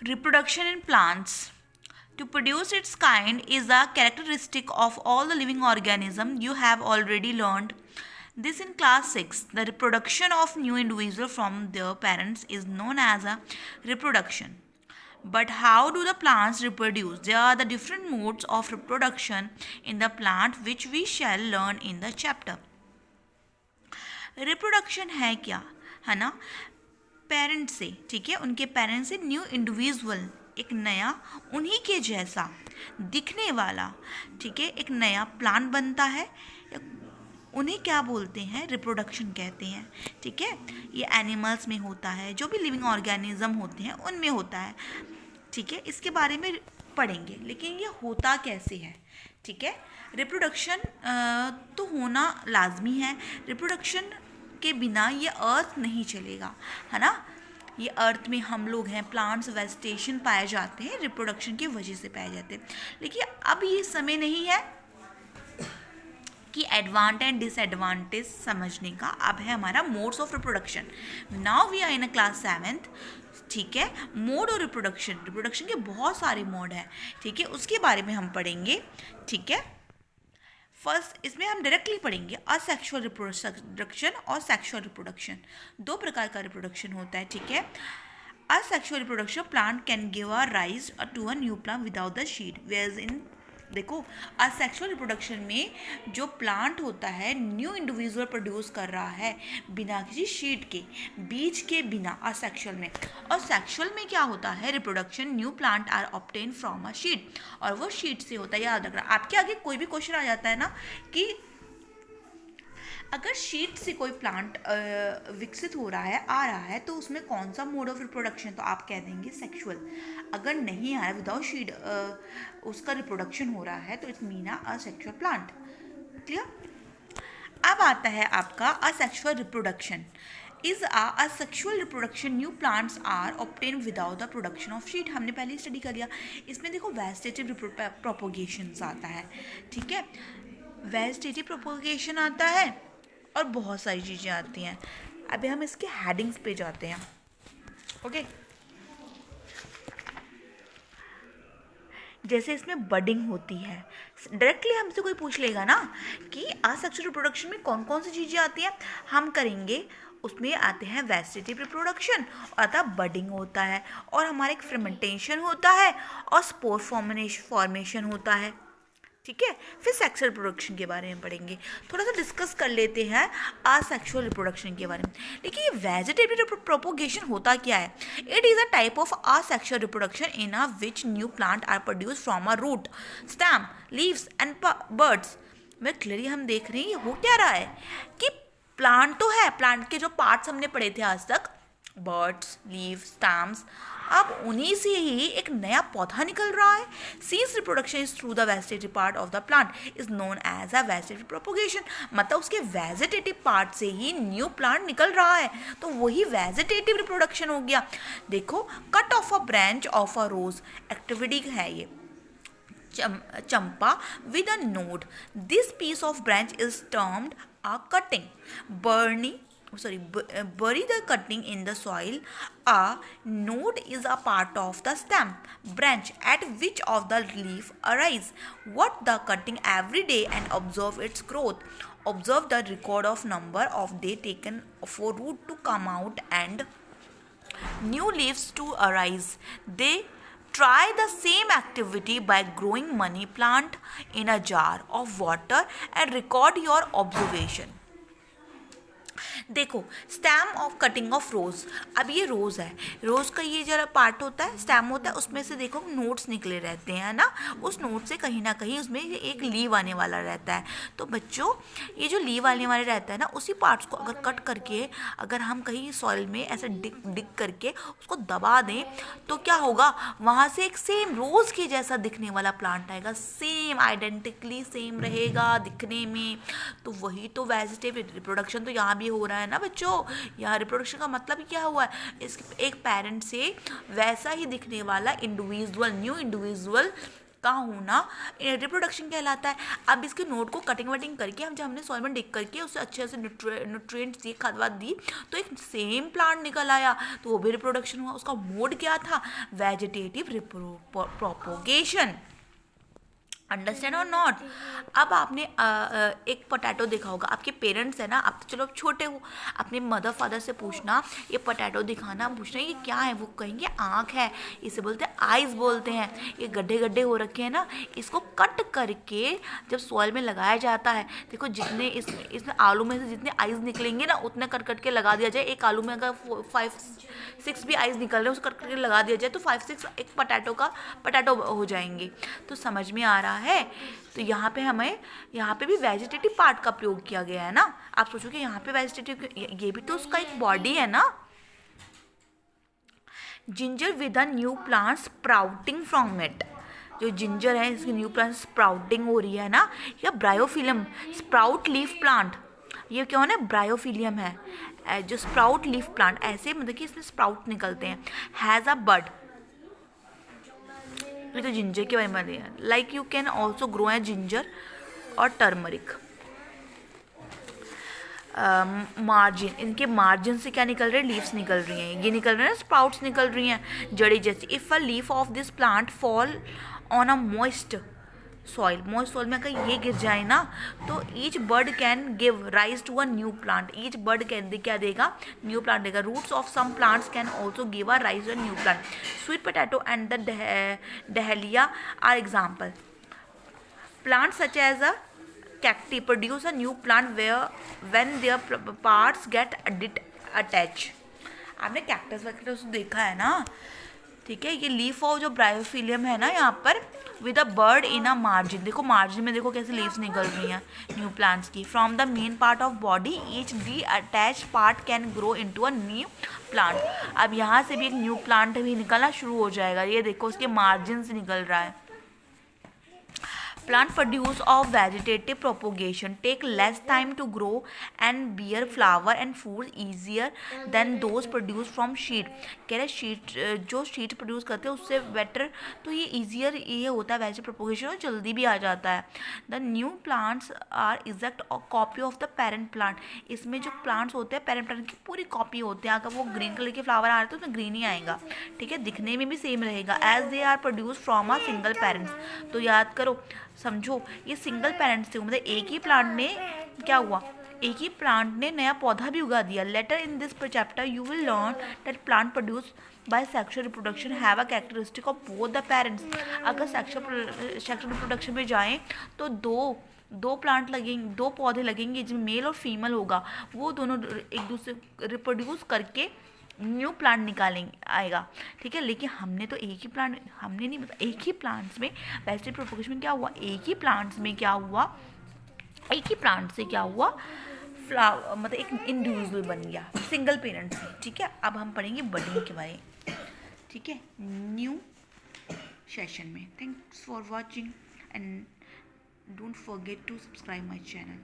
Reproduction in plants. To produce its kind is a characteristic of all the living organisms. You have already learned this in class 6. The reproduction of new individual from their parents is known as a reproduction. But how do the plants reproduce? There are the different modes of reproduction in the plant which we shall learn in the chapter. Reproduction है क्या, है ना, parents से, ठीक है, उनके parents से new individual, एक नया उन्हीं के जैसा दिखने वाला, ठीक है, एक नया प्लांट बनता है, उन्हें क्या बोलते हैं, रिप्रोडक्शन कहते हैं, ठीक है। ये एनिमल्स में होता है, जो भी लिविंग ऑर्गेनिज्म होते हैं उनमें होता है, ठीक है। इसके बारे में पढ़ेंगे, लेकिन ये होता कैसे है, ठीक है। रिप्रोडक्शन तो होना लाजमी है, रिप्रोडक्शन के बिना ये अर्थ नहीं चलेगा, है ना। ये अर्थ में हम लोग हैं, प्लांट्स वेजिटेशन पाए जाते हैं, रिप्रोडक्शन की वजह से पाए जाते हैं। लेकिन अब ये समय नहीं है कि एडवांटेज डिसएडवांटेज समझने का, अब है हमारा modes of reproduction. Now we are in a class 7th, ठीक है। मोड और रिप्रोडक्शन के बहुत सारे मोड हैं, ठीक है, उसके बारे में हम पढ़ेंगे, ठीक है। फर्स्ट इसमें हम डायरेक्टली पढ़ेंगे असेक्सुअल रिप्रोडक्शन और सेक्सुअल रिप्रोडक्शन। दो प्रकार का रिप्रोडक्शन होता है, ठीक है। Asexual reproduction plant can give a rise to a new plant without the seed, whereas, देखो असेक्सुअल रिप्रोडक्शन में जो प्लांट होता है न्यू इंडिविजुअल प्रोड्यूस कर रहा है बिना किसी शीट के, बीज के बिना, असेक्सुअल में। और सेक्सुअल में क्या होता है, reproduction new plant are obtain from a sheet, और वो शीट से होता है। याद रखना, आपके आगे कोई भी क्वेश्चन आ जाता है ना कि अगर शीट से कोई प्लांट विकसित हो रहा है, आ रहा है, तो उसमें कौन सा मोड ऑफ रिप्रोडक्शन, तो आप कह देंगे सेक्सुअल। अगर नहीं आया, विदाउट शीट उसका रिप्रोडक्शन हो रहा है, तो it's mean a sexual plant. Clear. अब आता है आपका asexual reproduction. Is a sexual reproduction new plants are obtain without the production of sheet, हमने पहले स्टडी कर लिया। इसमें देखो वेजिटेटिव प्रोपोगेशन आता है, ठीक है, वेजिटेटिव प्रोपोगेशन आता है और बहुत सारी चीज़ें आती हैं। अभी हम इसके हेडिंग्स पे जाते हैं, ओके। जैसे इसमें बडिंग होती है, डायरेक्टली हमसे कोई पूछ लेगा ना कि असेक्सुअल रिप्रोडक्शन में कौन कौन सी चीज़ें आती हैं, हम करेंगे, उसमें आते हैं वेजिटेटिव रिप्रोडक्शन, और आता बडिंग होता है, और हमारा एक फर्मेंटेशन होता है, और स्पोर फॉर्मेशन होता है, ठीक है। फिर सेक्सुअल रिप्रोडक्शन के बारे में पढ़ेंगे, थोड़ा सा डिस्कस कर लेते हैं असेक्सुअल रिप्रोडक्शन के बारे में। लेकिन ये वेजिटेटिव प्रोपोगेशन होता क्या है, it is a type of asexual reproduction in a which new plant are produce from a root, stem, leaves and birds. में क्लियरली हम देख रहे हैं ये हो क्या रहा है कि प्लांट तो है, प्लांट के जो पार्ट्स हमने पढ़े थे आज तक, बर्ड्स, लीव, स्टैम्स, अब उन्हीं से ही एक नया पौधा निकल रहा है। Seeds reproduction is through the vegetative part of the plant is known as a vegetative propagation, मतलब उसके वेजिटेटिव पार्ट से ही न्यू प्लांट निकल रहा है, तो वही वेजिटेटिव रिप्रोडक्शन हो गया। देखो, cut off a branch of a rose activity है ये, champa with a node. This piece of branch is termed a cutting. Bury the cutting in the soil. A node is a part of the stem branch at which of the leaf arise. What the cutting every day and observe its growth. Observe the record of number of day taken for root to come out and new leaves to arise. They try the same activity by growing money plant in a jar of water and record your observation. देखो, stem of cutting of rows, अब ये रोज़ है, रोज़ का ये जरा part होता है, stem होता है, उसमें से देखो नोट्स निकले रहते हैं ना, उस नोट से कहीं ना कहीं उसमें एक लीव आने वाला रहता है। तो बच्चों, ये जो लीव आने वाला रहता है ना, उसी पार्ट्स को अगर कट करके अगर हम कहीं सॉइल में ऐसे डिग करके उसको दबा दें, तो क्या होगा, वहाँ से एक सेम रोज़ के जैसा दिखने वाला प्लांट आएगा, सेम आइडेंटिकली सेम रहेगा दिखने में। तो वही तो वेजिटेटिव रिप्रोडक्शन तो यहाँ भी हो रहा है ना बच्चों। यहाँ रिप्रोडक्शन का मतलब क्या हुआ है, इस एक पेरेंट से वैसा ही दिखने वाला इंडिविजुअल, न्यू इंडिविजुअल का होना रिप्रोडक्शन कहलाता है। अब इसके नोट को कटिंग वटिंग करके हम जब हमने सॉइल में डिग करके उससे अच्छे से न्यूट्रिएंट्स दिए, खाद वाद दी, तो एक सेम प्लांट निकल आया, तो वो भी रिप्रोडक्शन हुआ। उसका मोड क्या था? Vegetative propagation. अंडरस्टैंड और नॉट? अब आपने एक पोटैटो देखा होगा, आपके पेरेंट्स है ना, आप तो चलो छोटे हो, अपने मदर फादर से पूछना, ये पोटैटो दिखाना, पूछना ये क्या है, वो कहेंगे आँख है, इसे बोलते हैं आइज़ बोलते हैं, ये गड्ढे गड्ढे हो रखे हैं ना, इसको कट करके जब सॉइल में लगाया जाता है, देखो जितने इसमें आलू में से जितने आइज़ निकलेंगे ना, उतने कट कट के लगा दिया जाए। एक आलू में अगर 5-6 भी आइज़ निकल रहे हैं, उसको कट करके लगा दिया जाए तो 5-6 एक पोटैटो हो जाएंगे। तो समझ में आ रहा है? तो यहाँ पे भी वेजिटेटिव पार्ट का प्रयोग किया गया है ना। आप सोचोगे यहाँ पे वेजिटेटिव, ये भी तो उसका एक बॉडी है ना। Ginger with a new plant sprouting from it. जो जिंजर है इसकी न्यू प्लांट स्प्राउटिंग हो रही है ना, या ब्रायोफिलियम स्प्राउट लीफ प्लांट, ये क्या होना है? ब्रायोफिलियम है। जो स्प्राउट लीफ प्लांट, ऐसे मतलब कि इसमें स्प्राउट निकलते हैं। हैज़ अ बड, ये तो जिंजर के बारे में है। Like you can also grow है जिंजर और टर्मरिक। मार्जिन, इनके मार्जिन से क्या निकल रहे हैं? लीव्स निकल रही हैं, ये निकल रहे हैं स्प्राउट्स निकल रही हैं, जड़ी जैसी। If a leaf of this plant fall on a moist soil में अगर ये गिर जाए ना, तो each bird can give rise to a new plant. Each bird can क्या देगा? न्यू प्लांट देगा। Roots of some plants can also give a rise to a new plant. Sweet potato and the dahlia are example. Plants such as a cacti produce a new plant when their parts get attached. आपने cactus वैक्टस देखा है ना, ठीक है। ये leaf of जो ब्रायोफिलियम है ना यहाँ पर, with a bird in a margin. देखो मार्जिन में देखो कैसे लीव्स निकल रही हैं न्यू प्लांट्स की। From the main part of body each D attach part can grow into a new plant. अब यहाँ से भी एक न्यू प्लांट भी निकलना शुरू हो जाएगा। ये देखो उसके मार्जिन से निकल रहा है। Plant produce of vegetative propagation take less time to grow and bear flower and fruit easier than those produced from seed. कह रहे शीट, जो शीट प्रोड्यूस करते हैं उससे बेटर, तो ये ईजियर ये होता है वेजिटेटिव प्रोपोगेशन, और जल्दी भी आ जाता है। The new plants are exact copy of the parent plant. इसमें जो प्लांट्स होते हैं पेरेंट प्लांट की पूरी कॉपी होते हैं। अगर वो ग्रीन कलर के फ्लावर आ रहे हैं तो उसमें ग्रीन ही आएगा, ठीक है, दिखने में भी सेम रहेगा। As they are produce from a single parents. तो याद करो, समझो, ये सिंगल पेरेंट्स थे, मतलब एक ही प्लांट ने क्या हुआ, एक ही प्लांट ने नया पौधा भी उगा दिया। Later in this chapter you will learn that plant produce by sexual reproduction have a characteristic of both the parents. अगर सेक्सुअल रिप्रोडक्शन में जाएं तो दो प्लांट लगेंगे, दो पौधे लगेंगे जिसमें मेल और फीमेल होगा, वो दोनों एक दूसरे रिप्रोड्यूस करके न्यू प्लांट निकालेंगे आएगा, ठीक है। लेकिन हमने तो एक ही प्लांट, हमने नहीं मतलब एक ही प्लांट्स में वेजिटेटिव प्रोपोगेशन में क्या हुआ, एक ही प्लांट्स में क्या हुआ, एक ही प्लांट से क्या हुआ, फ्लावर मतलब एक इंडिविजुअल बन गया सिंगल पेरेंट से, ठीक है। अब हम पढ़ेंगे बडिंग के बारे में, ठीक है, न्यू सेशन में। Thanks for watching and don't forget to subscribe my channel.